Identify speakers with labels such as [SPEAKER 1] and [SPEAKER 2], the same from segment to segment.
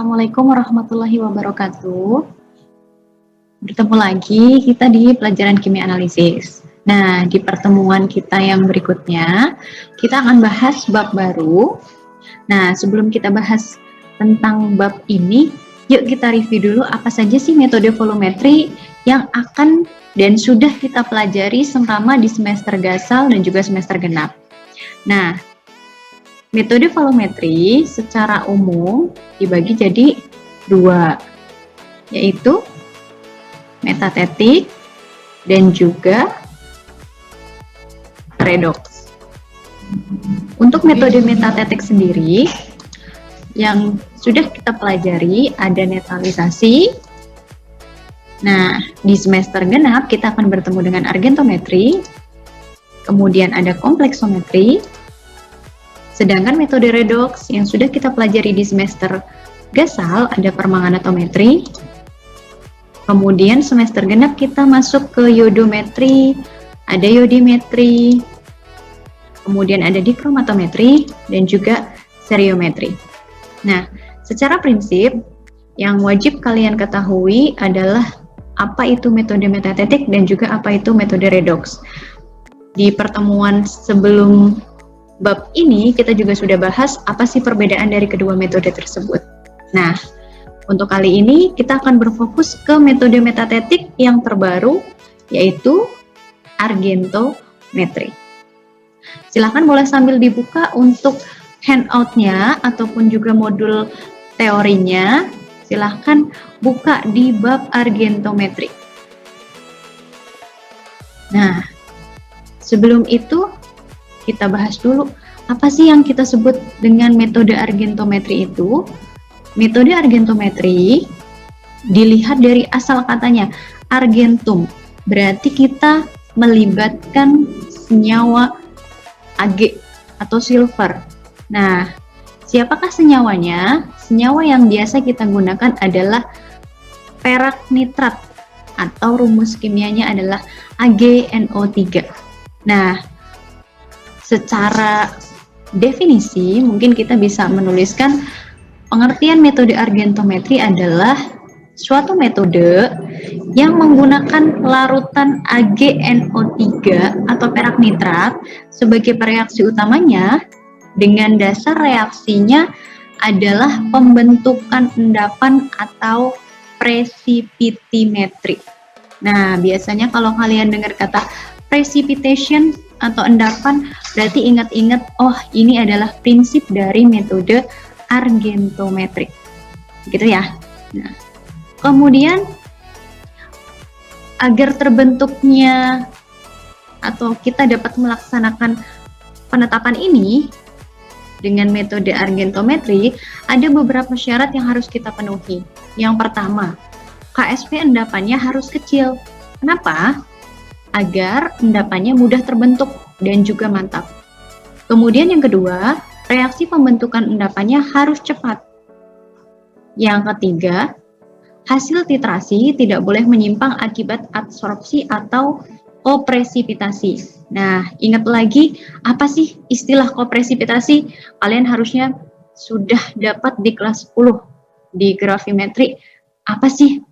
[SPEAKER 1] Assalamualaikum warahmatullahi wabarakatuh. Bertemu lagi kita di pelajaran kimia analisis. Nah, di pertemuan kita yang berikutnya, kita akan bahas bab baru. Nah, sebelum kita bahas tentang bab ini, yuk kita review dulu apa saja sih metode volumetri yang akan dan sudah kita pelajari selama di semester gasal dan juga semester genap. Nah, metode volumetri secara umum dibagi jadi dua, yaitu metatetik dan juga redox. Untuk metode metatetik sendiri yang sudah kita pelajari ada netralisasi. Nah, di semester genap kita akan bertemu dengan argentometri, kemudian ada kompleksometri. Sedangkan metode redox yang sudah kita pelajari di semester gasal ada permanganatometri. Kemudian semester genap kita masuk ke iodometri, ada iodimetri, kemudian ada dikromatometri, dan juga seriometri. Nah, secara prinsip, yang wajib kalian ketahui adalah apa itu metode metatetik dan juga apa itu metode redox. Di pertemuan sebelum bab ini, kita juga sudah bahas apa sih perbedaan dari kedua metode tersebut. Nah, untuk kali ini kita akan berfokus ke metode metatetik yang terbaru, yaitu argentometri. Silahkan boleh sambil dibuka untuk handout-nya ataupun juga modul teorinya. Silahkan buka di bab argentometri. Nah, sebelum itu kita bahas dulu apa sih yang kita sebut dengan metode argentometri itu. Metode argentometri dilihat dari asal katanya argentum, berarti kita melibatkan senyawa Ag atau silver. Nah, siapakah senyawanya? Senyawa yang biasa kita gunakan adalah perak nitrat atau rumus kimianya adalah AgNO3. Nah, secara definisi mungkin kita bisa menuliskan pengertian metode argentometri adalah suatu metode yang menggunakan larutan AgNO3 atau perak nitrat sebagai reaksi utamanya, dengan dasar reaksinya adalah pembentukan endapan atau precipitimetri. Nah, biasanya kalau kalian dengar kata precipitation atau endapan, berarti ingat-ingat, oh ini adalah prinsip dari metode argentometri, gitu ya. Nah, kemudian agar terbentuknya atau kita dapat melaksanakan penetapan ini dengan metode argentometri, ada beberapa syarat yang harus kita penuhi. Yang pertama, KSP endapannya harus kecil. Kenapa? Agar endapannya mudah terbentuk dan juga mantap. Kemudian yang kedua, reaksi pembentukan endapannya harus cepat. Yang ketiga, hasil titrasi tidak boleh menyimpang akibat adsorpsi atau kopresipitasi. Nah, ingat lagi, apa sih istilah kopresipitasi? Kalian harusnya sudah dapat di kelas 10 di gravimetri. Apa sih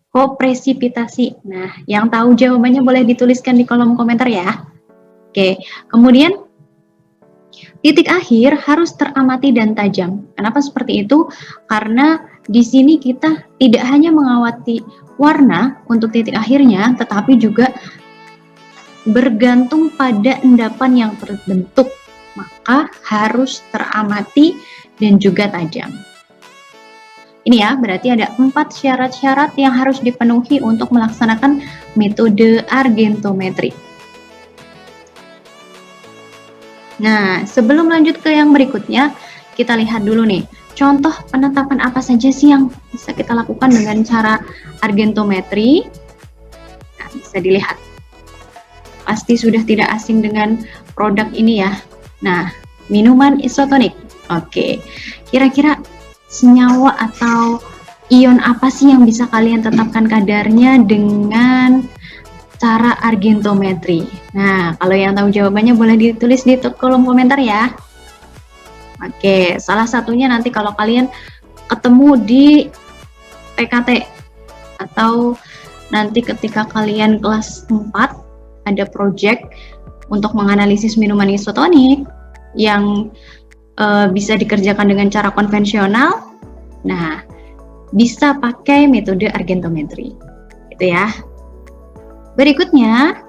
[SPEAKER 1] kopresipitasi? Nah, yang tahu jawabannya boleh dituliskan di kolom komentar ya. Oke, kemudian titik akhir harus teramati dan tajam. Kenapa seperti itu? Karena di sini kita tidak hanya mengawati warna untuk titik akhirnya, tetapi juga bergantung pada endapan yang terbentuk. Maka harus teramati dan juga tajam. Ini ya, berarti ada 4 syarat-syarat yang harus dipenuhi untuk melaksanakan metode argentometri. Nah, sebelum lanjut ke yang berikutnya, kita lihat dulu nih, contoh penetapan apa saja sih yang bisa kita lakukan dengan cara argentometri. Nah, bisa dilihat. Pasti sudah tidak asing dengan produk ini ya. Nah, minuman isotonik. Oke, kira-kira senyawa atau ion apa sih yang bisa kalian tetapkan kadarnya dengan cara argentometri? Nah, kalau yang tahu jawabannya boleh ditulis di kolom komentar ya. Oke, salah satunya nanti kalau kalian ketemu di PKT, atau nanti ketika kalian kelas 4 ada project untuk menganalisis minuman isotonik yang bisa dikerjakan dengan cara konvensional. Nah, bisa pakai metode argentometri, gitu ya. Berikutnya,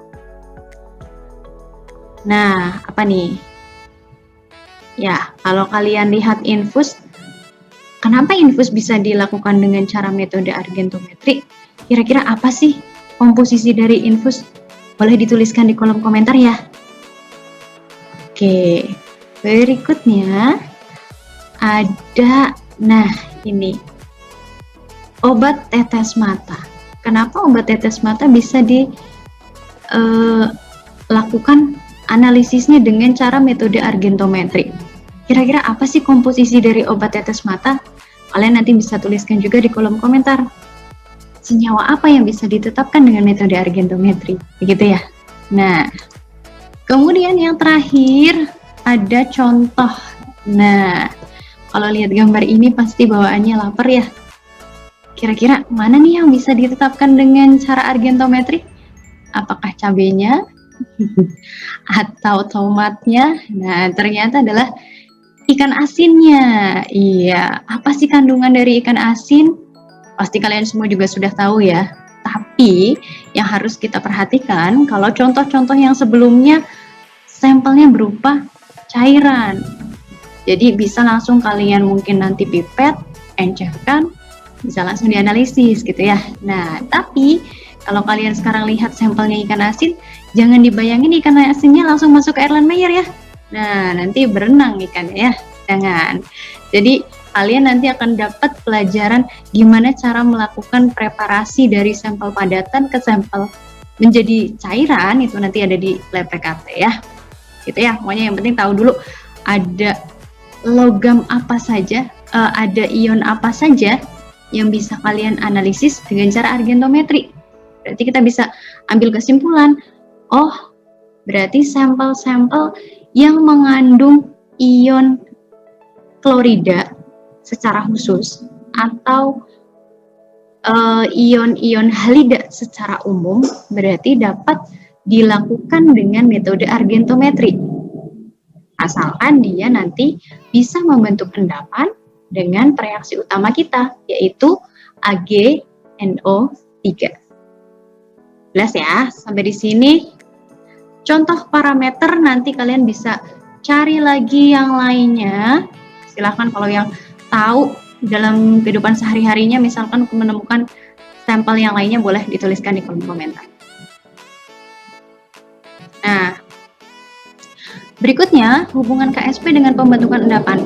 [SPEAKER 1] nah apa nih? Ya, kalau kalian lihat infus, kenapa infus bisa dilakukan dengan cara metode argentometri? Kira-kira apa sih komposisi dari infus? Boleh dituliskan di kolom komentar ya. Oke, berikutnya ada, nah ini, obat tetes mata. Kenapa obat tetes mata bisa dilakukan analisisnya dengan cara metode argentometri? Kira-kira apa sih komposisi dari obat tetes mata? Kalian nanti bisa tuliskan juga di kolom komentar. Senyawa apa yang bisa ditetapkan dengan metode argentometri? Begitu ya. Nah, kemudian yang terakhir ada contoh. Nah, kalau lihat gambar ini pasti bawaannya lapar ya. Kira-kira mana nih yang bisa ditetapkan dengan cara argentometri? Apakah cabenya atau tomatnya? Nah, ternyata adalah ikan asinnya. Iya, apa sih kandungan dari ikan asin? Pasti kalian semua juga sudah tahu ya. Tapi yang harus kita perhatikan, kalau contoh-contoh yang sebelumnya sampelnya berupa cairan. Jadi bisa langsung kalian mungkin nanti pipet, encehkan, bisa langsung dianalisis gitu ya. Nah, tapi kalau kalian sekarang lihat sampelnya ikan asin, jangan dibayangin ikan asinnya langsung masuk ke Erlenmeyer ya. Nah, nanti berenang ikannya ya. Jangan. Jadi kalian nanti akan dapat pelajaran gimana cara melakukan preparasi dari sampel padatan ke sampel menjadi cairan, itu nanti ada di lab PKT ya. Gitu ya, pokoknya yang penting tahu dulu ada logam apa saja, ada ion apa saja yang bisa kalian analisis dengan cara argentometri. Berarti kita bisa ambil kesimpulan, oh berarti sampel-sampel yang mengandung ion klorida secara khusus atau ion-ion halida secara umum berarti dapat dilakukan dengan metode argentometri. Asalkan dia nanti bisa membentuk endapan dengan reaksi utama kita, yaitu AgNO3. Jelas ya, sampai di sini. Contoh parameter nanti kalian bisa cari lagi yang lainnya. Silahkan kalau yang tahu dalam kehidupan sehari-harinya, misalkan menemukan sampel yang lainnya, boleh dituliskan di kolom komentar. Nah, berikutnya hubungan KSP dengan pembentukan endapan.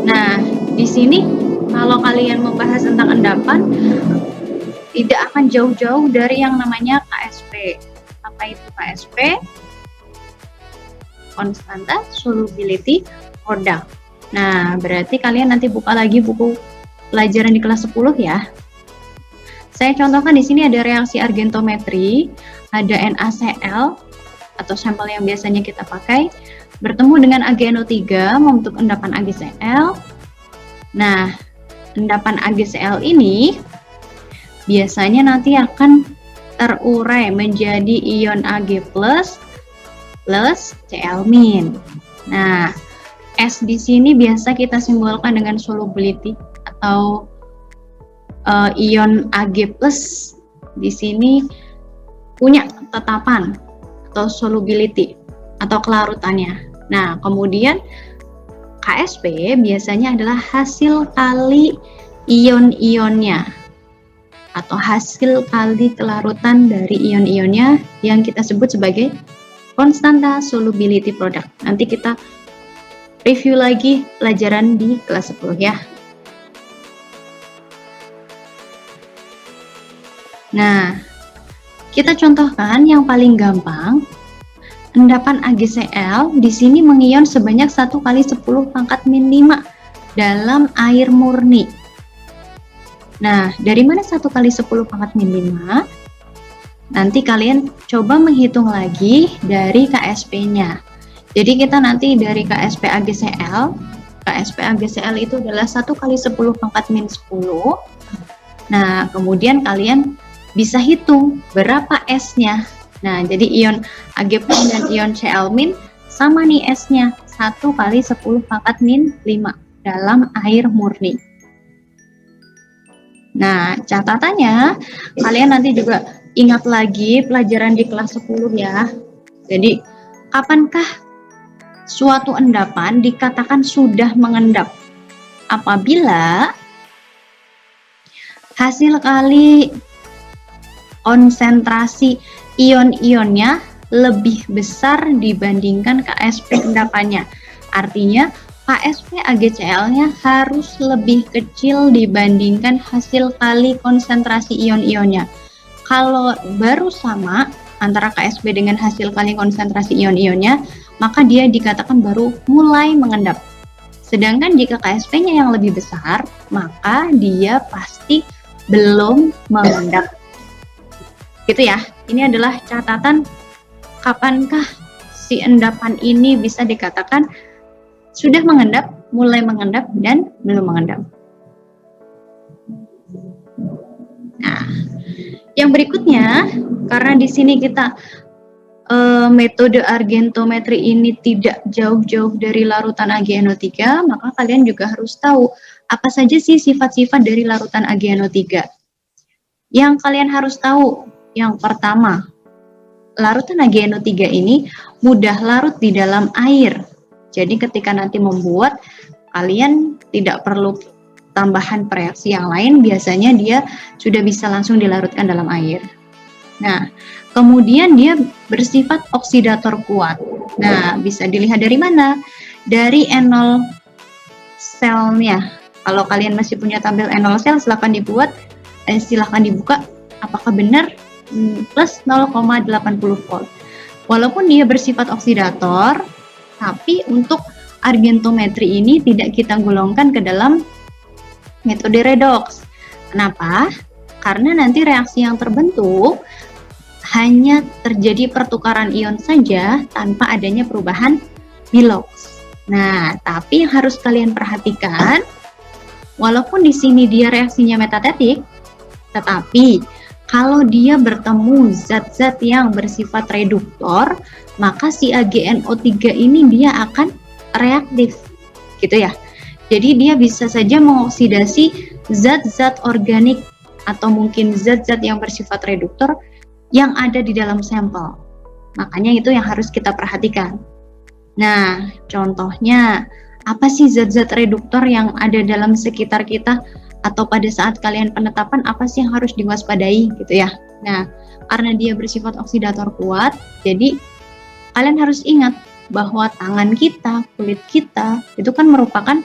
[SPEAKER 1] Nah, di sini kalau kalian membahas tentang endapan, tidak akan jauh-jauh dari yang namanya KSP. Apa itu KSP? Konstanta Solubility Product. Nah, berarti kalian nanti buka lagi buku pelajaran di kelas 10 ya. Saya contohkan di sini ada reaksi argentometri, ada NaCl atau sampel yang biasanya kita pakai, bertemu dengan AgNO3 membentuk endapan AgCl. Nah, endapan AgCl ini biasanya nanti akan terurai menjadi ion Ag+ plus Cl-. Nah, S di sini biasa kita simbolkan dengan solubility atau ion Ag+ di sini punya tetapan atau solubility atau kelarutannya. Nah, kemudian KSP biasanya adalah hasil kali ion-ionnya atau hasil kali kelarutan dari ion-ionnya yang kita sebut sebagai konstanta solubility product. Nanti kita review lagi pelajaran di kelas 10 ya. Nah, kita contohkan yang paling gampang. Endapan AgCl di sini mengion sebanyak 1 kali 10 pangkat min 5 dalam air murni. Nah, dari mana 1 kali 10 pangkat min 5? Nanti kalian coba menghitung lagi dari KSP-nya. Jadi kita nanti dari KSP AgCl, KSP AgCl itu adalah 1 kali 10 pangkat min 10. Nah, kemudian kalian bisa hitung berapa S-nya. Nah, jadi ion Ag+ dan ion Cl- sama nih S-nya, 1 kali 10 pangkat min 5 dalam air murni. Nah, catatannya, kalian nanti juga ingat lagi pelajaran di kelas 10 ya. Jadi, kapankah suatu endapan dikatakan sudah mengendap? Apabila hasil kali konsentrasi ion-ionnya lebih besar dibandingkan KSP endapannya. Artinya, KSP AgCl-nya harus lebih kecil dibandingkan hasil kali konsentrasi ion-ionnya. Kalau baru sama antara KSP dengan hasil kali konsentrasi ion-ionnya, maka dia dikatakan baru mulai mengendap. Sedangkan jika KSP-nya yang lebih besar, maka dia pasti belum mengendap. Gitu ya. Ini adalah catatan kapankah si endapan ini bisa dikatakan sudah mengendap, mulai mengendap, dan belum mengendap. Nah, yang berikutnya, karena di sini kita metode argentometri ini tidak jauh-jauh dari larutan AgNO3, maka kalian juga harus tahu apa saja sih sifat-sifat dari larutan AgNO3. Yang kalian harus tahu, yang pertama, larutan AgNO3 ini mudah larut di dalam air. Jadi ketika nanti membuat, kalian tidak perlu tambahan reaksi yang lain, biasanya dia sudah bisa langsung dilarutkan dalam air. Nah, kemudian dia bersifat oksidator kuat. Nah, bisa dilihat dari mana? Dari enol selnya. Kalau kalian masih punya tabel enol sel, silahkan dibuka. Apakah benar? Plus 0,80 volt. Walaupun dia bersifat oksidator, tapi untuk argentometri ini tidak kita golongkan ke dalam metode redox. Kenapa? Karena nanti reaksi yang terbentuk hanya terjadi pertukaran ion saja tanpa adanya perubahan Bilox. Nah, tapi yang harus kalian perhatikan, walaupun di sini dia reaksinya metatetik, tetapi kalau dia bertemu zat-zat yang bersifat reduktor, maka si AgNO3 ini dia akan reaktif, gitu ya. Jadi dia bisa saja mengoksidasi zat-zat organik atau mungkin zat-zat yang bersifat reduktor yang ada di dalam sampel. Makanya itu yang harus kita perhatikan. Nah, contohnya apa sih zat-zat reduktor yang ada dalam sekitar kita? Atau pada saat kalian penetapan apa sih yang harus diwaspadai gitu ya. Nah, karena dia bersifat oksidator kuat, jadi kalian harus ingat bahwa tangan kita, kulit kita itu kan merupakan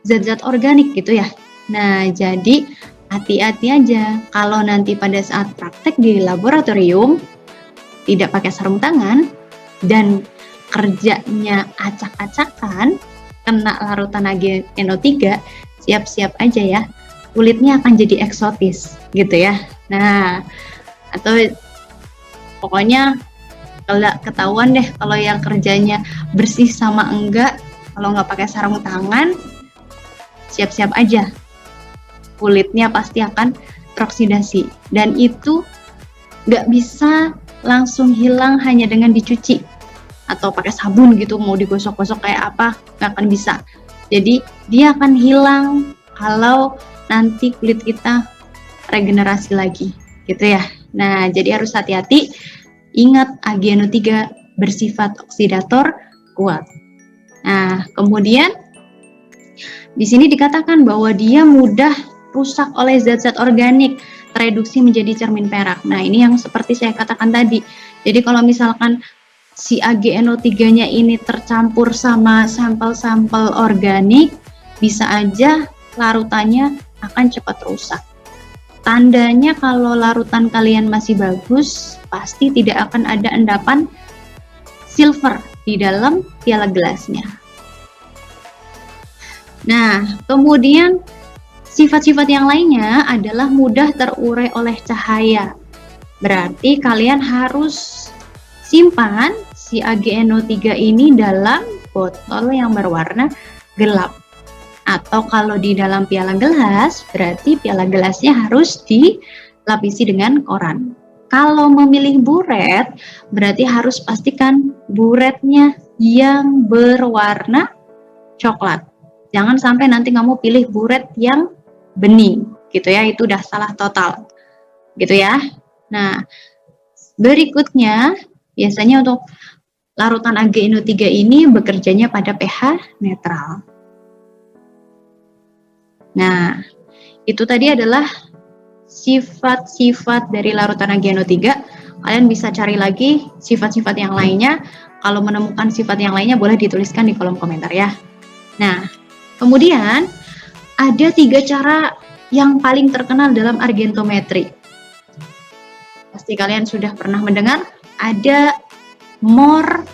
[SPEAKER 1] zat-zat organik gitu ya. Nah, jadi hati-hati aja kalau nanti pada saat praktek di laboratorium tidak pakai sarung tangan dan kerjanya acak-acakan kena larutan AgNO3, siap-siap aja ya. Kulitnya akan jadi eksotis gitu ya. Nah, atau pokoknya kalau ketahuan deh kalau yang kerjanya bersih sama enggak, kalau nggak pakai sarung tangan, siap-siap aja. Kulitnya pasti akan teroksidasi. Dan itu nggak bisa langsung hilang hanya dengan dicuci atau pakai sabun gitu, mau digosok-gosok kayak apa, nggak akan bisa. Jadi dia akan hilang kalau nanti kulit kita regenerasi lagi gitu ya. Nah, jadi harus hati-hati. Ingat AgNO3 bersifat oksidator kuat. Nah, kemudian di sini dikatakan bahwa dia mudah rusak oleh zat-zat organik, tereduksi menjadi cermin perak. Nah, ini yang seperti saya katakan tadi. Jadi kalau misalkan si AgNO3-nya ini tercampur sama sampel-sampel organik, bisa aja larutannya akan cepat rusak. Tandanya kalau larutan kalian masih bagus, pasti tidak akan ada endapan silver di dalam piala gelasnya. Nah, kemudian sifat-sifat yang lainnya adalah mudah terurai oleh cahaya. Berarti kalian harus simpan si AgNO3 ini dalam botol yang berwarna gelap. Atau kalau di dalam piala gelas, berarti piala gelasnya harus dilapisi dengan koran. Kalau memilih buret, berarti harus pastikan buretnya yang berwarna coklat. Jangan sampai nanti kamu pilih buret yang bening, gitu ya, itu udah salah total, gitu ya. Nah, berikutnya, biasanya untuk larutan AgNO3 ini bekerjanya pada pH netral. Nah, itu tadi adalah sifat-sifat dari larutan AgNO3. Kalian bisa cari lagi sifat-sifat yang lainnya. Kalau menemukan sifat yang lainnya boleh dituliskan di kolom komentar ya. Nah, kemudian ada 3 cara yang paling terkenal dalam argentometri. Pasti kalian sudah pernah mendengar, ada Mohr,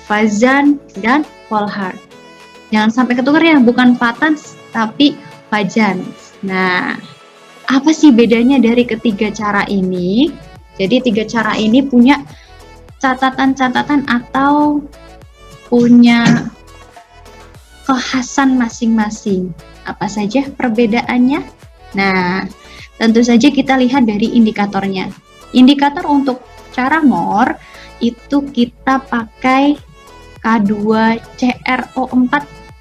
[SPEAKER 1] Fazan, dan Volhard. Jangan sampai ketukar ya, bukan Fatans tapi Fazan. Nah, apa sih bedanya dari ketiga cara ini? Jadi 3 cara ini punya catatan-catatan atau punya kekhasan masing-masing. Apa saja perbedaannya? Nah, tentu saja kita lihat dari indikatornya. Indikator untuk cara Mohr itu kita pakai K2CrO4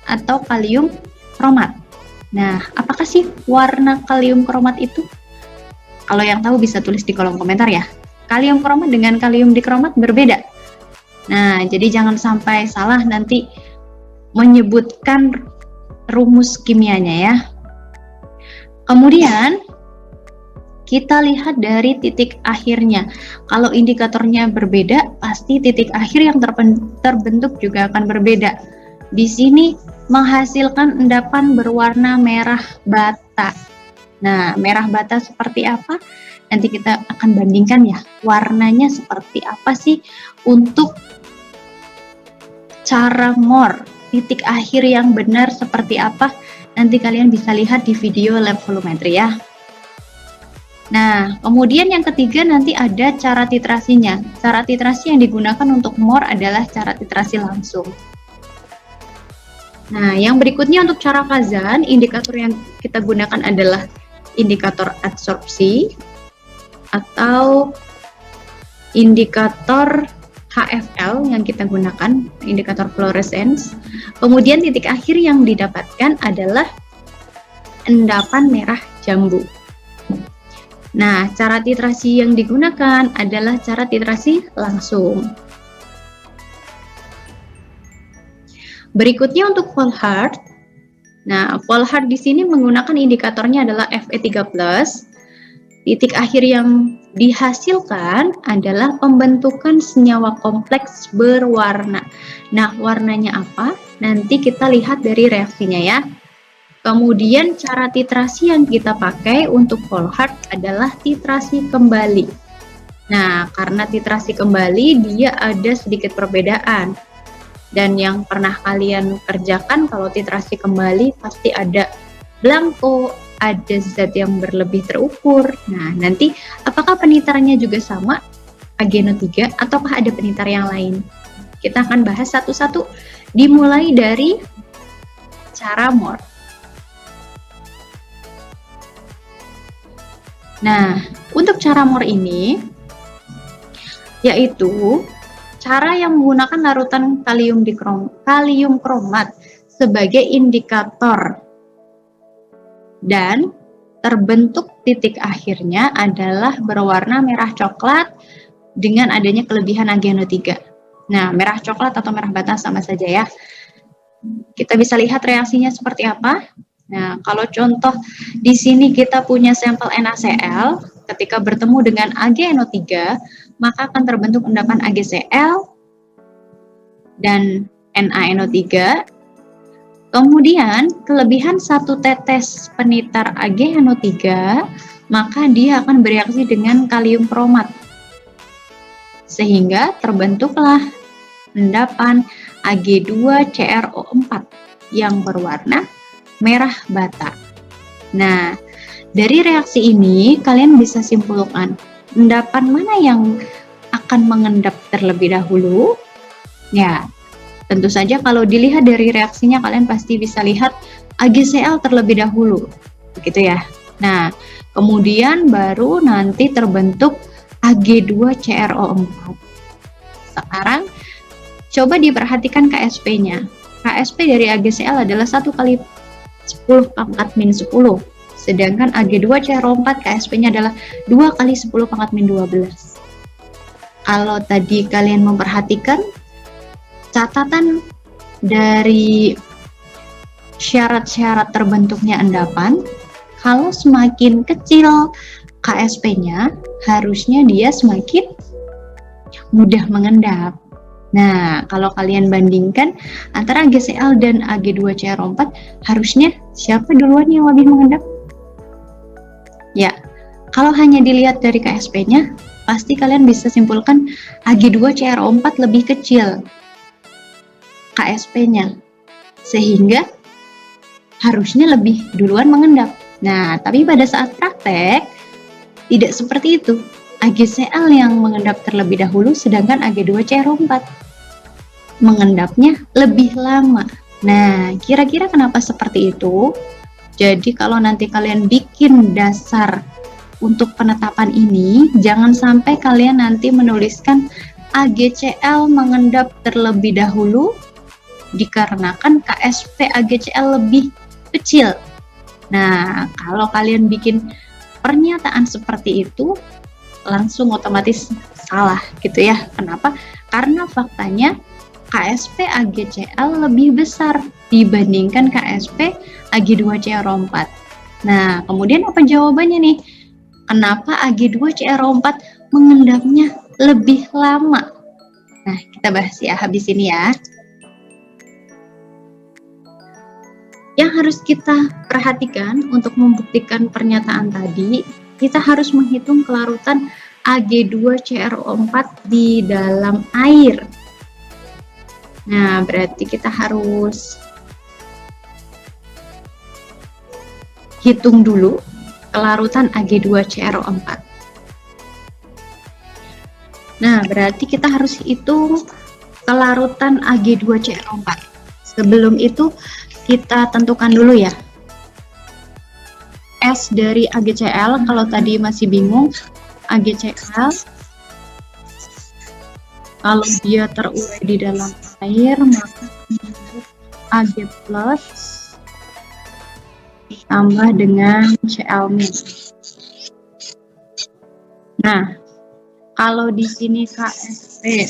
[SPEAKER 1] atau kalium kromat. Nah, apakah sih warna kalium kromat itu? Kalau yang tahu bisa tulis di kolom komentar ya. Kalium kromat dengan kalium dikromat berbeda. Nah, jadi jangan sampai salah nanti menyebutkan rumus kimianya ya. Kemudian kita lihat dari titik akhirnya. Kalau indikatornya berbeda, pasti titik akhir yang terbentuk juga akan berbeda. Di sini menghasilkan endapan berwarna merah bata. Nah, merah bata seperti apa? Nanti kita akan bandingkan ya, warnanya seperti apa sih untuk cara Mohr. Titik akhir yang benar seperti apa? Nanti kalian bisa lihat di video lab volumetri ya. Nah, kemudian yang ketiga nanti ada cara titrasinya. Cara titrasi yang digunakan untuk Mohr adalah cara titrasi langsung. Nah, yang berikutnya untuk cara Fazan, indikator yang kita gunakan adalah indikator adsorpsi atau indikator HFL yang kita gunakan, indikator fluorescence. Kemudian titik akhir yang didapatkan adalah endapan merah jambu. Nah, cara titrasi yang digunakan adalah cara titrasi langsung. Berikutnya untuk Volhard. Nah, Volhard di sini menggunakan indikatornya adalah Fe3+. Titik akhir yang dihasilkan adalah pembentukan senyawa kompleks berwarna. Nah, warnanya apa? Nanti kita lihat dari reaksinya ya. Kemudian cara titrasi yang kita pakai untuk Volhard adalah titrasi kembali. Nah, karena titrasi kembali dia ada sedikit perbedaan. Dan yang pernah kalian kerjakan kalau titrasi kembali pasti ada blanko, ada zat yang berlebih terukur. Nah, nanti apakah penitarannya juga sama AgNO3 ataukah ada penitar yang lain? Kita akan bahas satu-satu, dimulai dari cara Mohr. Nah, untuk cara Mohr ini yaitu cara yang menggunakan larutan kalium kromat sebagai indikator dan terbentuk titik akhirnya adalah berwarna merah coklat dengan adanya kelebihan AgNO3. Nah, merah coklat atau merah bata sama saja ya. Kita bisa lihat reaksinya seperti apa. Nah, kalau contoh di sini kita punya sampel NaCl, ketika bertemu dengan AgNO3, maka akan terbentuk endapan AgCl dan NaNO3. Kemudian, kelebihan 1 tetes penitar AgNO3, maka dia akan bereaksi dengan kalium kromat. Sehingga terbentuklah endapan Ag2CrO4 yang berwarna merah bata. Nah, dari reaksi ini kalian bisa simpulkan endapan mana yang akan mengendap terlebih dahulu. Ya, tentu saja kalau dilihat dari reaksinya kalian pasti bisa lihat AgCl terlebih dahulu, begitu ya. Nah, kemudian baru nanti terbentuk Ag2CrO4. Sekarang coba diperhatikan KSP-nya. KSP dari AgCl adalah 1 kali 10 pangkat min 10. Sedangkan Ag2CrO4 KSP-nya adalah 2 kali 10 pangkat min 12. Kalau tadi kalian memperhatikan catatan dari syarat-syarat terbentuknya endapan, kalau semakin kecil KSP-nya, harusnya dia semakin mudah mengendap. Nah, kalau kalian bandingkan antara AgCl dan Ag2CrO4, harusnya siapa duluan yang lebih mengendap? Ya, kalau hanya dilihat dari KSP-nya, pasti kalian bisa simpulkan Ag2CrO4 lebih kecil KSP-nya, sehingga harusnya lebih duluan mengendap. Nah, tapi pada saat praktek, tidak seperti itu. AgCl yang mengendap terlebih dahulu, sedangkan Ag2CrO4 mengendapnya lebih lama. Nah, kira-kira kenapa seperti itu? Jadi kalau nanti kalian bikin dasar untuk penetapan ini, jangan sampai kalian nanti menuliskan AgCl mengendap terlebih dahulu dikarenakan KSP AgCl lebih kecil. Nah, kalau kalian bikin pernyataan seperti itu, langsung otomatis salah gitu ya. Kenapa? Karena faktanya KSP AgCl lebih besar dibandingkan KSP Ag2CrO4. Nah, kemudian apa jawabannya nih? Kenapa Ag2CrO4 mengendapnya lebih lama? Nah, kita bahas ya habis ini ya. Yang harus kita perhatikan untuk membuktikan pernyataan tadi, kita harus menghitung kelarutan Ag2CrO4 di dalam air. Nah, berarti kita harus hitung dulu kelarutan Ag2CrO4. Nah, berarti kita harus hitung kelarutan Ag2CrO4. Sebelum itu, kita tentukan dulu ya S dari AgCl. Kalau tadi masih bingung, AgCl kalau dia terurai di dalam air, maka Ag plus ditambah dengan Cl-. Nah, kalau di sini KSP,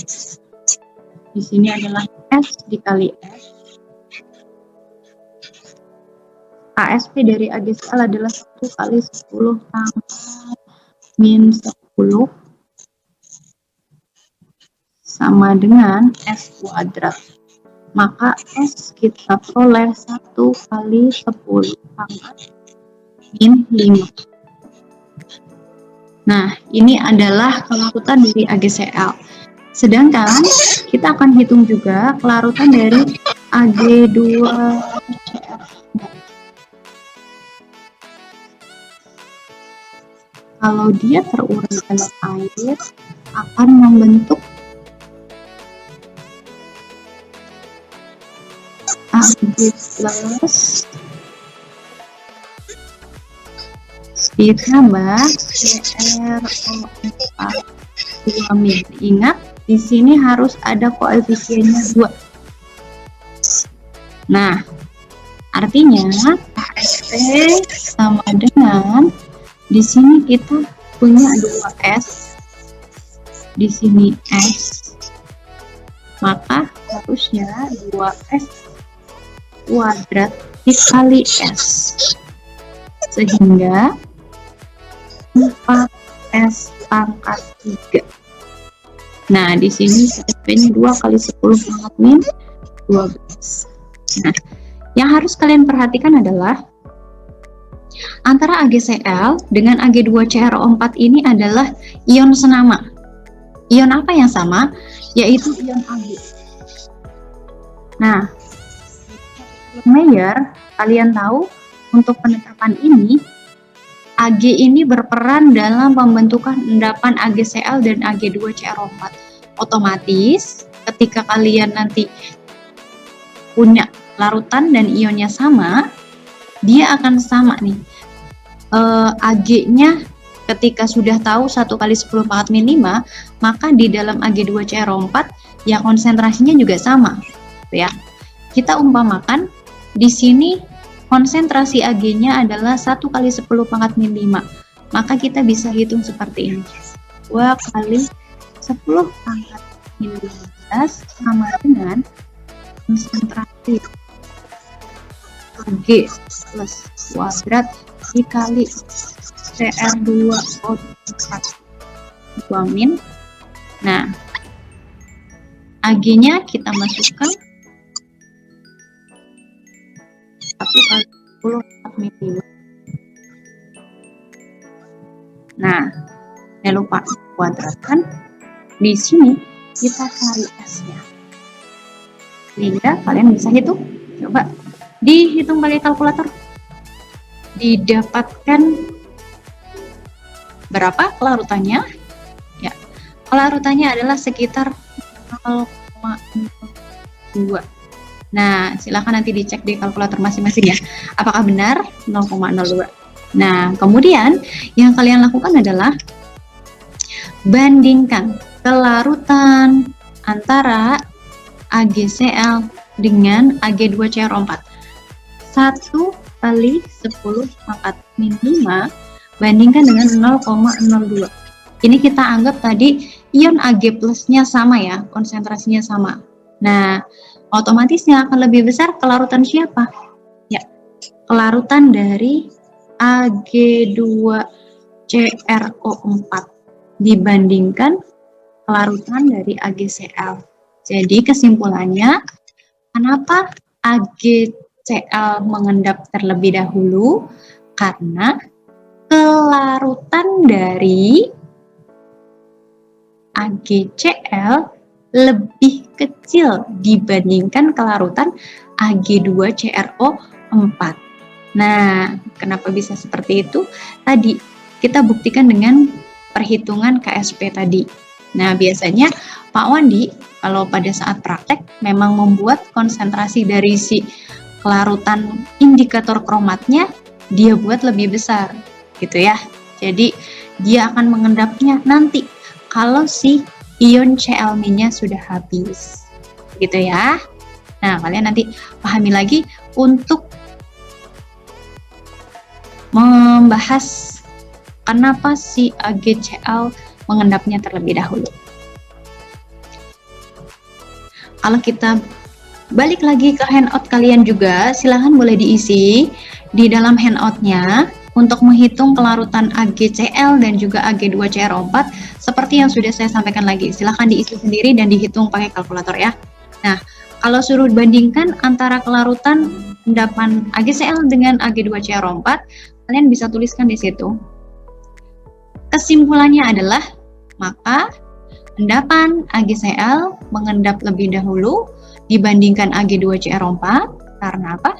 [SPEAKER 1] di sini adalah S dikali S. KSP dari AgCl adalah 1 kali 10 pangkat min 10 sama dengan S kuadrat. Maka S kita peroleh 1 kali 10 pangkat min 5. Nah, ini adalah kelarutan dari AgCl. Sedangkan kita akan hitung juga kelarutan dari Ag2CrO4. Kalau dia terurai dalam air, akan membentuk Ag plus ditambah CrO4 2-. Ingat, di sini harus ada koefisiennya 2. Nah, artinya KSP sama dengan di sini kita punya 2S, di sini S, maka harusnya 2S kuadrat dikali S, sehingga 4S pangkat 3. Nah, di sini KSP-nya 2 kali 10 pangkat min 12. Nah, yang harus kalian perhatikan adalah antara AgCl dengan Ag2CrO4 ini adalah ion senama. Ion apa yang sama? Yaitu ion Ag. Nah, Mayer, kalian tahu untuk penetapan ini, Ag ini berperan dalam pembentukan endapan AgCl dan Ag2CrO4. Otomatis, ketika kalian nanti punya larutan dan ionnya sama, dia akan sama nih. Ag-nya ketika sudah tahu 1 kali 10 pangkat min 5, maka di dalam Ag2CrO4 yang konsentrasinya juga sama, ya. Kita umpamakan di sini konsentrasi Ag-nya adalah 1 kali 10 pangkat min 5, maka kita bisa hitung seperti ini. 2 kali 10 pangkat min 15 sama dengan konsentrasi Ag plus kuadrat dikali Cr2O4 2 min. Nah, Ag-nya kita masukkan 1 kali 10 min 5. Nah, jangan lupa kuadratkan. Di sini kita cari S-nya. Sehingga kalian bisa hitung. Coba dihitung pakai kalkulator. Didapatkan berapa kelarutannya? Ya, kelarutannya adalah sekitar 0,02. Nah, silakan nanti dicek di kalkulator masing-masing ya. Apakah benar 0,02? Nah, kemudian yang kalian lakukan adalah bandingkan kelarutan antara AgCl dengan Ag2CrO4. 1 kali 10 pangkat min 5 bandingkan dengan 0,02. Ini kita anggap tadi ion Ag plusnya sama ya, konsentrasinya sama. Nah, otomatisnya akan lebih besar kelarutan siapa? Ya, kelarutan dari Ag2CrO4 dibandingkan kelarutan dari AgCl. Jadi kesimpulannya, kenapa AgCl mengendap terlebih dahulu? Karena kelarutan dari AgCl lebih kecil dibandingkan kelarutan Ag2CrO4. Nah, kenapa bisa seperti itu? Tadi kita buktikan dengan perhitungan KSP tadi. Nah, biasanya Pak Wandi kalau pada saat praktek memang membuat konsentrasi dari si kelarutan indikator kromatnya dia buat lebih besar, gitu ya. Jadi dia akan mengendapnya nanti kalau si ion Cl-nya sudah habis, gitu ya. Nah, kalian nanti pahami lagi untuk membahas kenapa si AgCl mengendapnya terlebih dahulu. Kalau kita balik lagi ke handout kalian juga, silahkan boleh diisi di dalam handoutnya untuk menghitung kelarutan AgCl dan juga Ag2CrO4 seperti yang sudah saya sampaikan lagi. Silahkan diisi sendiri dan dihitung pakai kalkulator ya. Nah, kalau suruh bandingkan antara kelarutan endapan AgCl dengan Ag2CrO4, kalian bisa tuliskan di situ. Kesimpulannya adalah, maka endapan AgCl mengendap lebih dahulu dibandingkan Ag2CrO4 karena apa?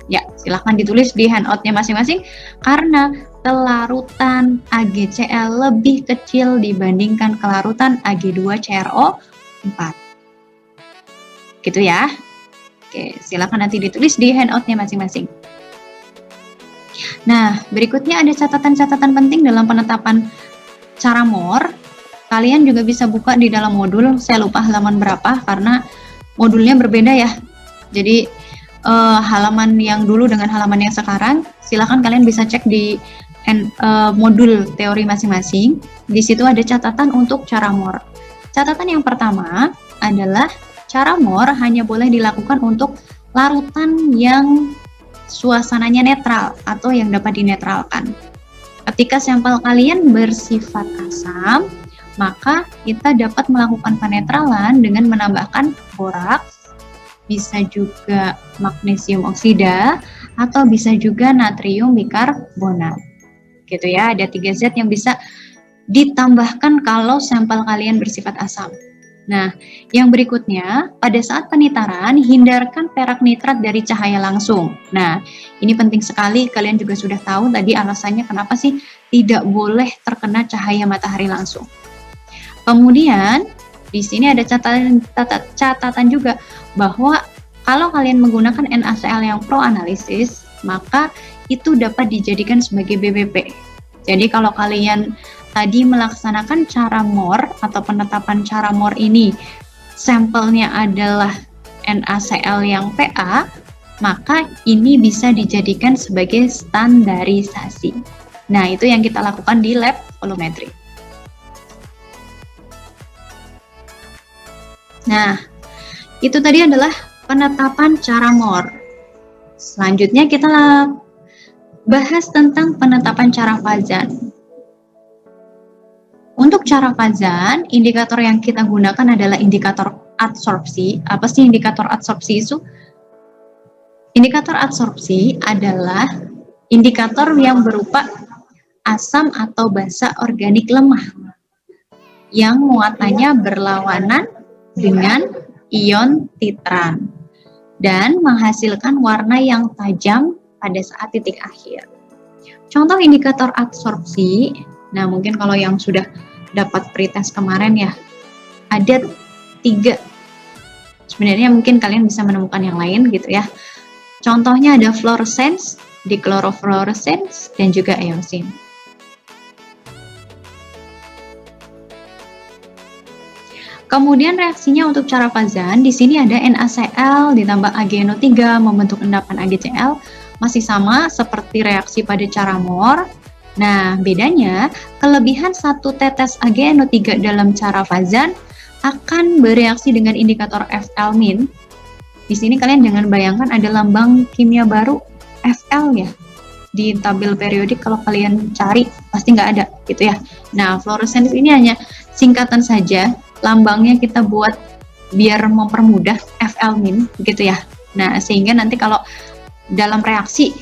[SPEAKER 1] Ya, silahkan ditulis di handoutnya masing-masing. Karena kelarutan AgCl lebih kecil dibandingkan kelarutan Ag2CrO4. Gitu ya. Oke, silahkan nanti ditulis di handoutnya masing-masing. Nah, berikutnya ada catatan-catatan penting dalam penetapan cara MOR. Kalian juga bisa buka di dalam modul, saya lupa halaman berapa karena modulnya berbeda ya. Jadi halaman yang dulu dengan halaman yang sekarang, silakan kalian bisa cek di modul teori masing-masing. Di situ ada catatan untuk cara MOR. Catatan yang pertama adalah cara MOR hanya boleh dilakukan untuk larutan yang suasananya netral atau yang dapat dinetralkan. Ketika sampel kalian bersifat asam, maka kita dapat melakukan penetralan dengan menambahkan boraks, bisa juga magnesium oksida, atau bisa juga natrium bikarbonat. Gitu ya, ada 3 zat yang bisa ditambahkan kalau sampel kalian bersifat asam. Nah, yang berikutnya, pada saat penitaran, hindarkan perak nitrat dari cahaya langsung. Nah, ini penting sekali, kalian juga sudah tahu tadi alasannya kenapa sih tidak boleh terkena cahaya matahari langsung. Kemudian, di sini ada catatan juga bahwa kalau kalian menggunakan NaCl yang pro analisis, maka itu dapat dijadikan sebagai BBP. Jadi kalau kalian tadi melaksanakan cara MOR atau penetapan cara MOR ini, sampelnya adalah NaCl yang PA, maka ini bisa dijadikan sebagai standarisasi. Nah, itu yang kita lakukan di lab volumetri. Nah, itu tadi adalah penetapan cara MOR. Selanjutnya kita bahas tentang penetapan cara Fazan. Untuk cara Fazan, indikator yang kita gunakan adalah indikator adsorpsi. Apa sih indikator adsorpsi itu? Indikator adsorpsi adalah indikator yang berupa asam atau basa organik lemah yang muatannya berlawanan dengan ion titran dan menghasilkan warna yang tajam pada saat titik akhir. Contoh indikator adsorpsi, nah mungkin kalau yang sudah dapat pretest kemarin ya, ada 3. Sebenarnya mungkin kalian bisa menemukan yang lain gitu ya. Contohnya ada fluorescence, dichlorofluorescence, dan juga eosin. Kemudian reaksinya untuk cara Fazan, di sini ada NaCl ditambah AgNO3 membentuk endapan AgCl, masih sama seperti reaksi pada cara MOR. Nah, bedanya kelebihan 1 tetes AgNO3 dalam cara Fazan akan bereaksi dengan indikator Fl-. Di sini kalian jangan bayangkan ada lambang kimia baru Fl ya. Di tabel periodik kalau kalian cari pasti nggak ada gitu ya. Nah, fluorescence ini hanya singkatan saja, lambangnya kita buat biar mempermudah Fl- gitu ya. Nah, sehingga nanti kalau dalam reaksi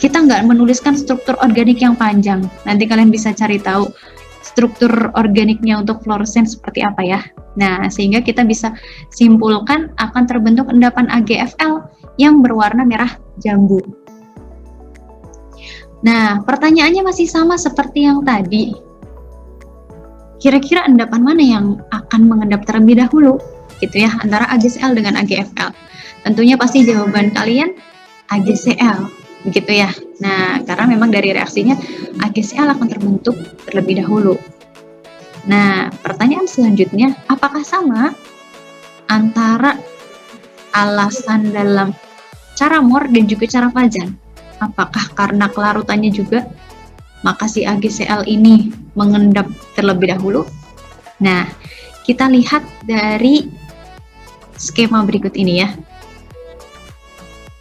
[SPEAKER 1] kita nggak menuliskan struktur organik yang panjang. Nanti kalian bisa cari tahu struktur organiknya untuk fluorescence seperti apa ya. Nah, sehingga kita bisa simpulkan akan terbentuk endapan AgFl yang berwarna merah jambu. Nah, pertanyaannya masih sama seperti yang tadi. Kira-kira endapan mana yang akan mengendap terlebih dahulu? Gitu ya, antara AgCl dengan AgFl. Tentunya pasti jawaban kalian AgCl, begitu ya. Nah, karena memang dari reaksinya AgCl akan terbentuk terlebih dahulu. Nah, pertanyaan selanjutnya, apakah sama antara alasan dalam cara MOR dan juga cara Fazan? Apakah karena kelarutannya juga, maka si AgCl ini mengendap terlebih dahulu? Nah, kita lihat dari skema berikut ini ya.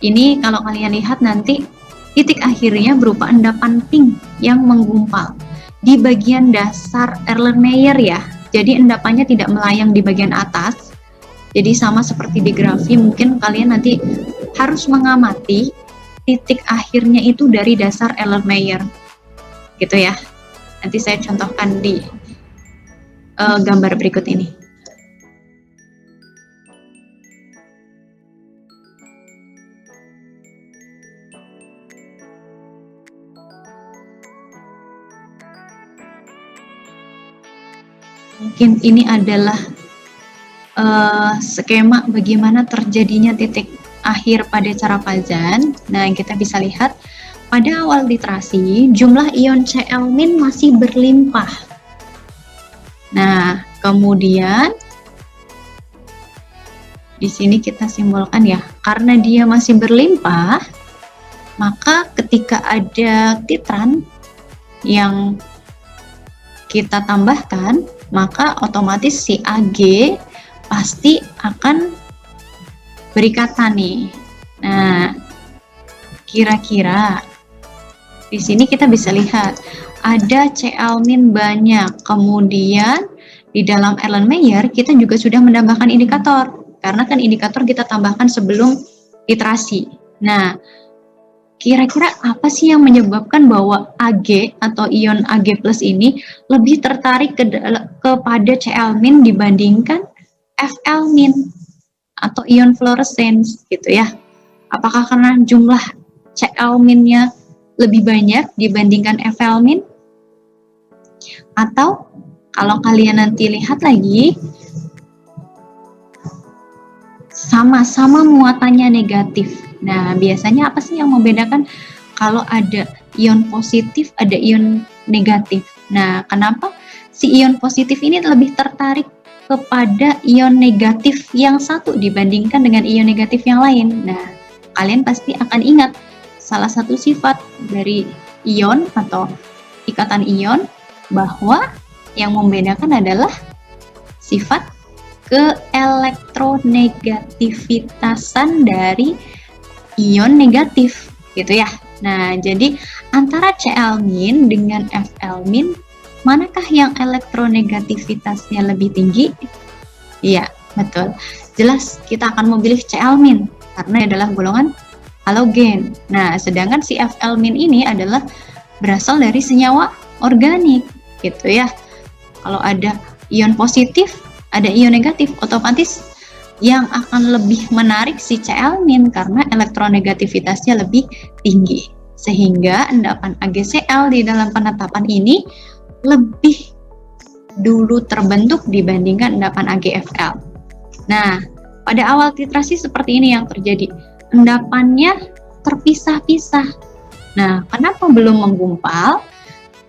[SPEAKER 1] Ini kalau kalian lihat nanti titik akhirnya berupa endapan pink yang menggumpal di bagian dasar Erlenmeyer ya. Jadi endapannya tidak melayang di bagian atas. Jadi sama seperti di grafi, mungkin kalian nanti harus mengamati titik akhirnya itu dari dasar Erlenmeyer. Gitu ya. Nanti saya contohkan di gambar berikut ini. Mungkin ini adalah skema bagaimana terjadinya titik akhir pada cara Fazan. Nah, kita bisa lihat pada awal titrasi jumlah ion Cl- masih berlimpah. Nah, kemudian di sini kita simbolkan ya, karena dia masih berlimpah, maka ketika ada titran yang kita tambahkan, maka otomatis si Ag pasti akan berikatan nih. Nah, kira-kira di sini kita bisa lihat ada Cl- banyak. Kemudian di dalam Erlenmeyer kita juga sudah menambahkan indikator, karena kan indikator kita tambahkan sebelum titrasi. Nah, kira-kira apa sih yang menyebabkan bahwa Ag atau ion Ag+ ini lebih tertarik kepada Cl- dibandingkan Fl- atau ion fluorescence gitu ya? Apakah karena jumlah Cl-nya lebih banyak dibandingkan Fl-? Atau kalau kalian nanti lihat lagi, sama-sama muatannya negatif. Nah, biasanya apa sih yang membedakan kalau ada ion positif, ada ion negatif? Nah, kenapa si ion positif ini lebih tertarik kepada ion negatif yang satu dibandingkan dengan ion negatif yang lain? Nah, kalian pasti akan ingat salah satu sifat dari ion atau ikatan ion bahwa yang membedakan adalah sifat keelektronegativitasan dari ion negatif gitu ya. Nah, jadi antara Cl- dengan Fl- manakah yang elektronegativitasnya lebih tinggi? Iya, betul. Jelas kita akan memilih Cl- karena adalah golongan halogen. Nah, sedangkan si Fl- ini adalah berasal dari senyawa organik gitu ya. Kalau ada ion positif, ada ion negatif, otomatis yang akan lebih menarik si Cl- karena elektronegativitasnya lebih tinggi. Sehingga endapan AgCl di dalam penetapan ini lebih dulu terbentuk dibandingkan endapan AgFl. Nah, pada awal titrasi seperti ini yang terjadi. Endapannya terpisah-pisah. Nah, kenapa belum menggumpal?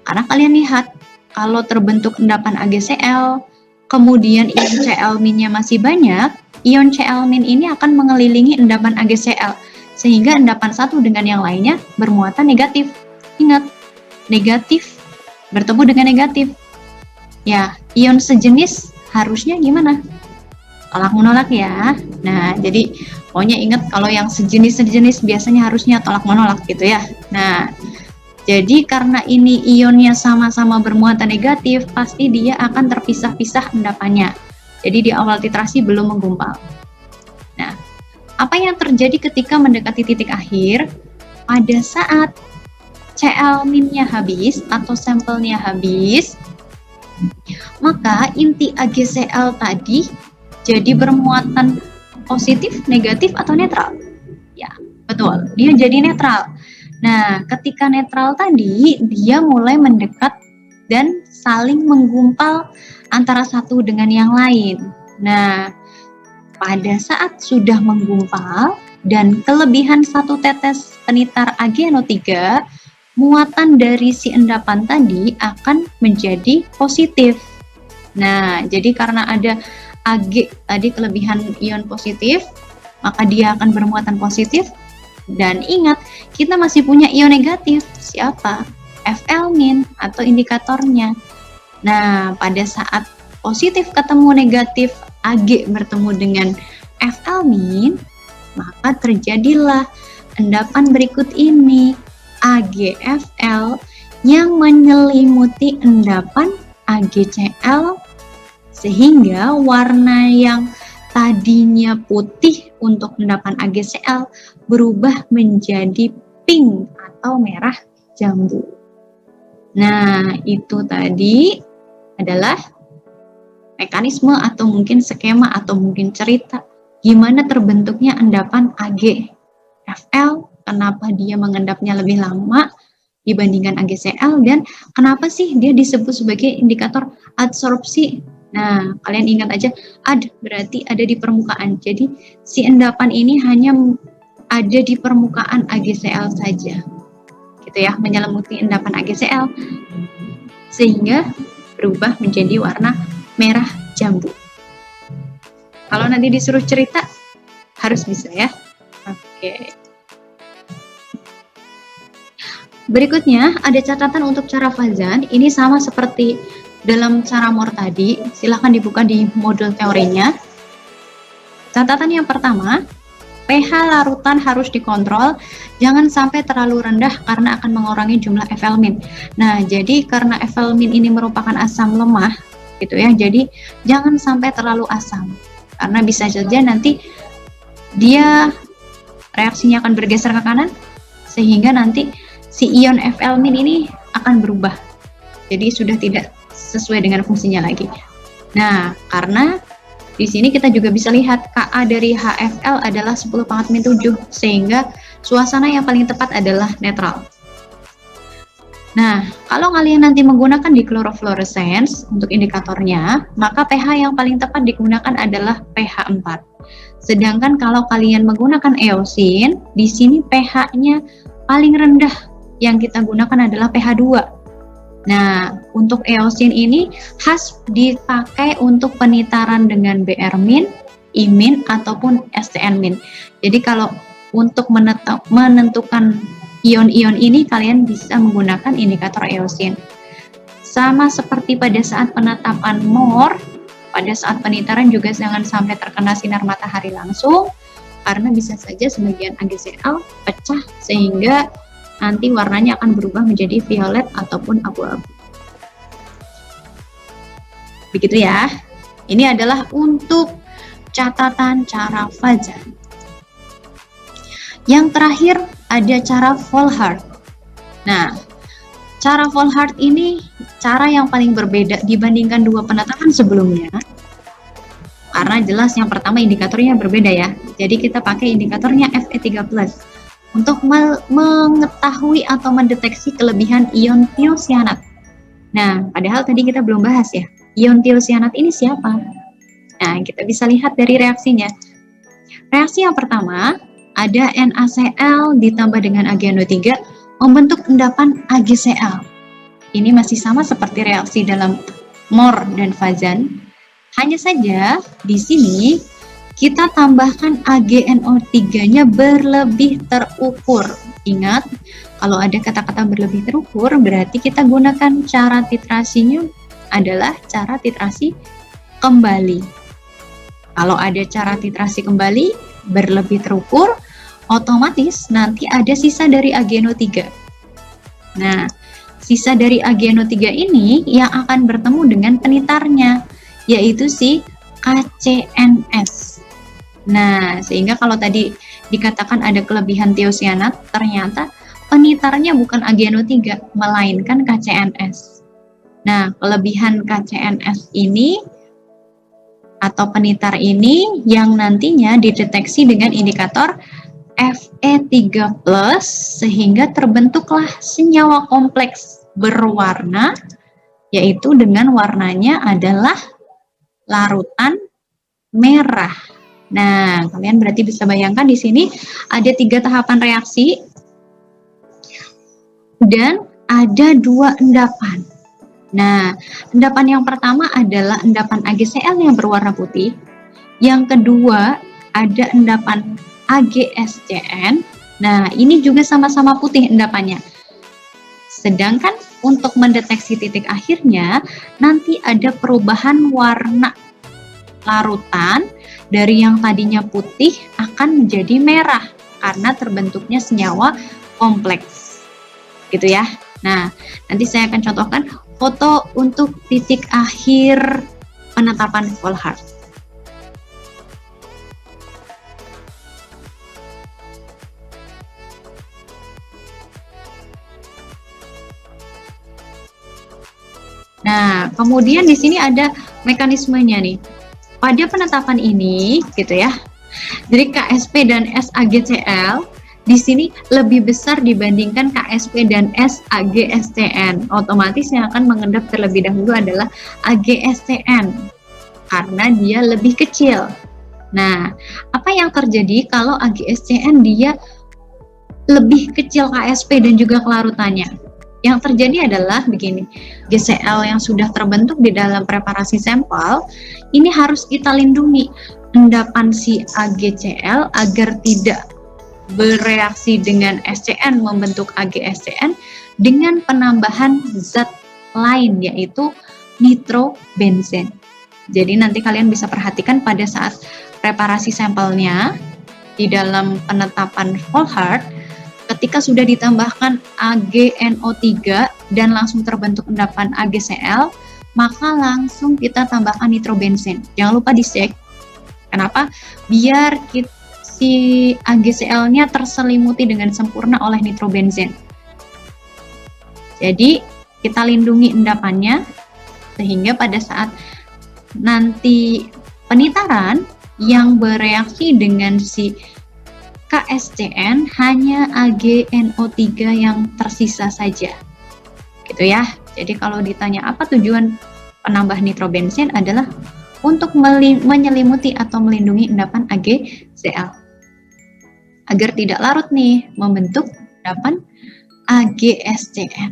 [SPEAKER 1] Karena kalian lihat, kalau terbentuk endapan AgCl, kemudian ion Cl-nya masih banyak, ion Cl- ini akan mengelilingi endapan AgCl, sehingga endapan satu dengan yang lainnya bermuatan negatif. Ingat, negatif bertemu dengan negatif. Ya, ion sejenis harusnya gimana? Tolak menolak ya. Nah, jadi pokoknya ingat kalau yang sejenis-sejenis biasanya harusnya tolak menolak gitu ya. Nah, jadi karena ini ionnya sama-sama bermuatan negatif, pasti dia akan terpisah-pisah endapannya. Jadi di awal titrasi belum menggumpal. Nah, apa yang terjadi ketika mendekati titik akhir? Pada saat Cl-nya habis atau sampelnya habis, maka inti AgCl tadi jadi bermuatan positif, negatif, atau netral? Ya, betul. Dia jadi netral. Nah, ketika netral tadi, dia mulai mendekat dan saling menggumpal antara satu dengan yang lain. Nah, pada saat sudah menggumpal dan kelebihan satu tetes penitar AgNO3, muatan dari si endapan tadi akan menjadi positif. Nah, jadi karena ada Ag tadi kelebihan ion positif, maka dia akan bermuatan positif. Dan ingat, kita masih punya ion negatif. Siapa? Fl- atau indikatornya. Nah, pada saat positif ketemu negatif, Ag bertemu dengan Fl-, maka terjadilah endapan berikut ini. AgFl yang menyelimuti endapan AgCl, sehingga warna yang tadinya putih untuk endapan AgCl berubah menjadi pink atau merah jambu. Nah, itu tadi adalah mekanisme atau mungkin skema atau mungkin cerita gimana terbentuknya endapan AgFl, kenapa dia mengendapnya lebih lama dibandingkan AgCl, dan kenapa sih dia disebut sebagai indikator adsorpsi. Nah, kalian ingat aja, ad berarti ada di permukaan. Jadi, si endapan ini hanya ada di permukaan AgCl saja. Gitu ya, menyelimuti endapan AgCl. Sehingga berubah menjadi warna merah jambu. Kalau nanti disuruh cerita, harus bisa ya. Oke. Berikutnya, ada catatan untuk cara Fazan. Ini sama seperti dalam cara Moore tadi. Silahkan dibuka di modul teorinya. Catatan yang pertama, pH larutan harus dikontrol. Jangan sampai terlalu rendah karena akan mengurangi jumlah Fl-. Nah, jadi karena Fl- ini merupakan asam lemah, gitu ya. Jadi, jangan sampai terlalu asam. Karena bisa saja nanti dia reaksinya akan bergeser ke kanan, sehingga nanti si ion Fl- ini akan berubah. Jadi sudah tidak sesuai dengan fungsinya lagi. Nah, karena di sini kita juga bisa lihat Ka dari HFl adalah 10⁻⁷, sehingga suasana yang paling tepat adalah netral. Nah, kalau kalian nanti menggunakan dichlorofluorescence untuk indikatornya, maka pH yang paling tepat digunakan adalah pH 4. Sedangkan kalau kalian menggunakan eosin, di sini pH-nya paling rendah yang kita gunakan adalah pH 2. Nah, untuk eosin ini khas dipakai untuk penitaran dengan Br-, I-, ataupun SCN-. Jadi kalau untuk menentukan ion-ion ini kalian bisa menggunakan indikator eosin. Sama seperti pada saat penetapan MOR, pada saat penitaran juga jangan sampai terkena sinar matahari langsung, karena bisa saja sebagian AgCl pecah sehingga nanti warnanya akan berubah menjadi violet ataupun abu-abu. Begitu ya. Ini adalah untuk catatan cara Fajan. Yang terakhir ada cara Volhard. Nah, cara Volhard ini cara yang paling berbeda dibandingkan dua penetapan sebelumnya. Karena jelas yang pertama indikatornya berbeda ya. Jadi kita pakai indikatornya Fe3+ untuk mengetahui atau mendeteksi kelebihan ion tiocyanat. Nah, padahal tadi kita belum bahas ya. Ion tiocyanat ini siapa? Nah, kita bisa lihat dari reaksinya. Reaksi yang pertama, ada NaCl ditambah dengan AgNO3 membentuk endapan AgCl. Ini masih sama seperti reaksi dalam MOR dan Fajan. Hanya saja di sini kita tambahkan AgNO3-nya berlebih terukur. Ingat, kalau ada kata-kata berlebih terukur berarti kita gunakan cara titrasinya adalah cara titrasi kembali. Kalau ada cara titrasi kembali berlebih terukur, otomatis nanti ada sisa dari AgNO3. Nah, sisa dari AgNO3 ini yang akan bertemu dengan penitarnya, yaitu si KCNS. Nah, sehingga kalau tadi dikatakan ada kelebihan tiocyanat, ternyata penitarnya bukan AgNO3, melainkan KCNS. Nah, kelebihan KCNS ini atau penitar ini yang nantinya dideteksi dengan indikator Fe3+, sehingga terbentuklah senyawa kompleks berwarna, yaitu dengan warnanya adalah larutan merah. Nah, kalian berarti bisa bayangkan di sini ada 3 tahapan reaksi dan ada 2 endapan. Nah, endapan yang pertama adalah endapan AgCl yang berwarna putih. Yang kedua ada endapan AgSCN. Nah, ini juga sama-sama putih endapannya. Sedangkan untuk mendeteksi titik akhirnya, nanti ada perubahan warna larutan dari yang tadinya putih akan menjadi merah karena terbentuknya senyawa kompleks. Gitu ya. Nah, nanti saya akan contohkan foto untuk titik akhir penetapan Volhard. Nah, kemudian di sini ada mekanismenya nih. Pada penetapan ini, gitu ya. Jadi KSP dan SAgCl di sini lebih besar dibandingkan KSP dan SAgSCN. Otomatis yang akan mengendap terlebih dahulu adalah AgSCN karena dia lebih kecil. Nah, apa yang terjadi kalau AgSCN dia lebih kecil KSP dan juga kelarutannya? Yang terjadi adalah begini, GCl yang sudah terbentuk di dalam preparasi sampel, ini harus kita lindungi endapan si AgCl agar tidak bereaksi dengan SCN membentuk AgSCN dengan penambahan zat lain yaitu nitrobenzen. Jadi nanti kalian bisa perhatikan pada saat preparasi sampelnya di dalam penetapan Volhard, ketika sudah ditambahkan AgNO3 dan langsung terbentuk endapan AgCl, maka langsung kita tambahkan nitrobenzen. Jangan lupa dicek. Kenapa? Biar si AgCl-nya terselimuti dengan sempurna oleh nitrobenzen. Jadi kita lindungi endapannya sehingga pada saat nanti penitaran yang bereaksi dengan si KSCN hanya AgNO3 yang tersisa saja. gitu ya. Jadi kalau ditanya apa tujuan penambah nitrobensin adalah untuk menyelimuti atau melindungi endapan AgCl agar tidak larut nih membentuk endapan AgSCN.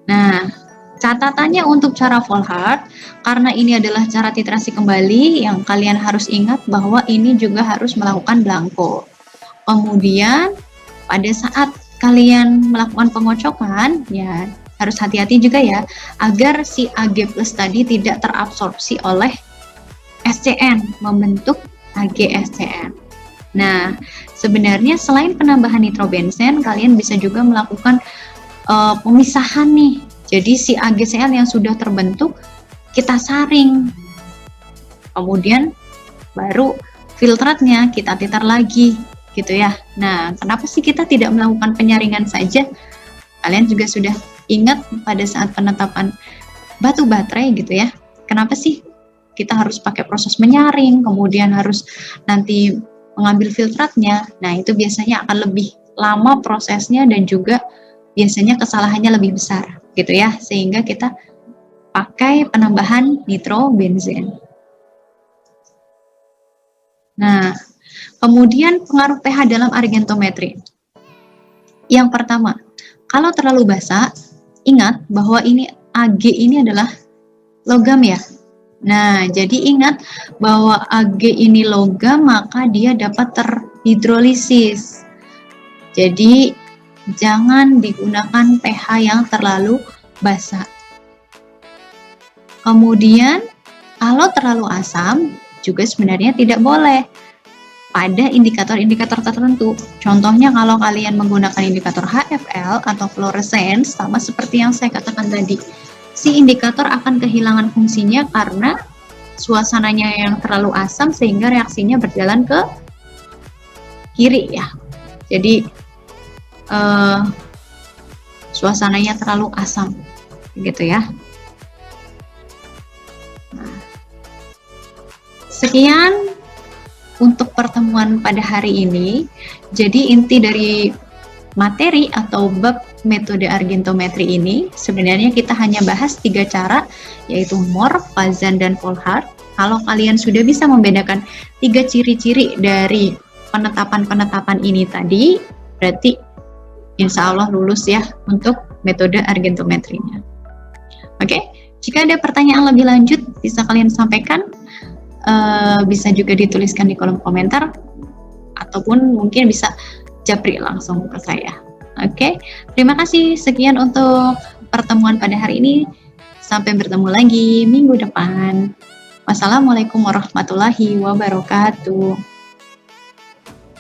[SPEAKER 1] Nah, catatannya untuk cara Volhard, karena ini adalah cara titrasi kembali, yang kalian harus ingat bahwa ini juga harus melakukan blanko. Kemudian pada saat kalian melakukan pengocokan, ya harus hati-hati juga ya, agar si Ag+ tadi tidak terabsorpsi oleh SCN, membentuk AgSCN. Nah, sebenarnya selain penambahan nitrobensin, kalian bisa juga melakukan pemisahan nih. Jadi si AgCl yang sudah terbentuk kita saring, kemudian baru filtratnya kita titar lagi gitu ya. Nah, kenapa sih kita tidak melakukan penyaringan saja? Kalian juga sudah ingat pada saat penetapan batu baterai gitu ya. Kenapa sih kita harus pakai proses menyaring, kemudian harus nanti mengambil filtratnya? Nah, itu biasanya akan lebih lama prosesnya dan juga biasanya kesalahannya lebih besar gitu ya, sehingga kita pakai penambahan nitrobensin. Nah, kemudian pengaruh pH dalam argentometri. Yang pertama, kalau terlalu basah, ingat bahwa ini Ag ini adalah logam ya. Nah, jadi ingat bahwa Ag ini logam, maka dia dapat terhidrolisis. Jadi jangan digunakan pH yang terlalu basah. Kemudian, kalau terlalu asam juga sebenarnya tidak boleh pada indikator-indikator tertentu. Contohnya kalau kalian menggunakan indikator HFL atau fluorescence, sama seperti yang saya katakan tadi, si indikator akan kehilangan fungsinya karena suasananya yang terlalu asam sehingga reaksinya berjalan ke kiri ya. Jadi suasananya terlalu asam gitu ya. Nah, sekian untuk pertemuan pada hari ini. Jadi inti dari materi atau bab metode argentometri ini sebenarnya kita hanya bahas 3 cara, yaitu Mohr, Fazan, dan Volhard. Kalau kalian sudah bisa membedakan 3 ciri-ciri dari penetapan-penetapan ini tadi, berarti insya Allah lulus ya untuk metode argentometrinya. Oke, jika ada pertanyaan lebih lanjut bisa kalian sampaikan, bisa juga dituliskan di kolom komentar, ataupun mungkin bisa japri langsung ke saya. Oke, terima kasih. Sekian untuk pertemuan pada hari ini. Sampai bertemu lagi minggu depan. Wassalamualaikum warahmatullahi wabarakatuh.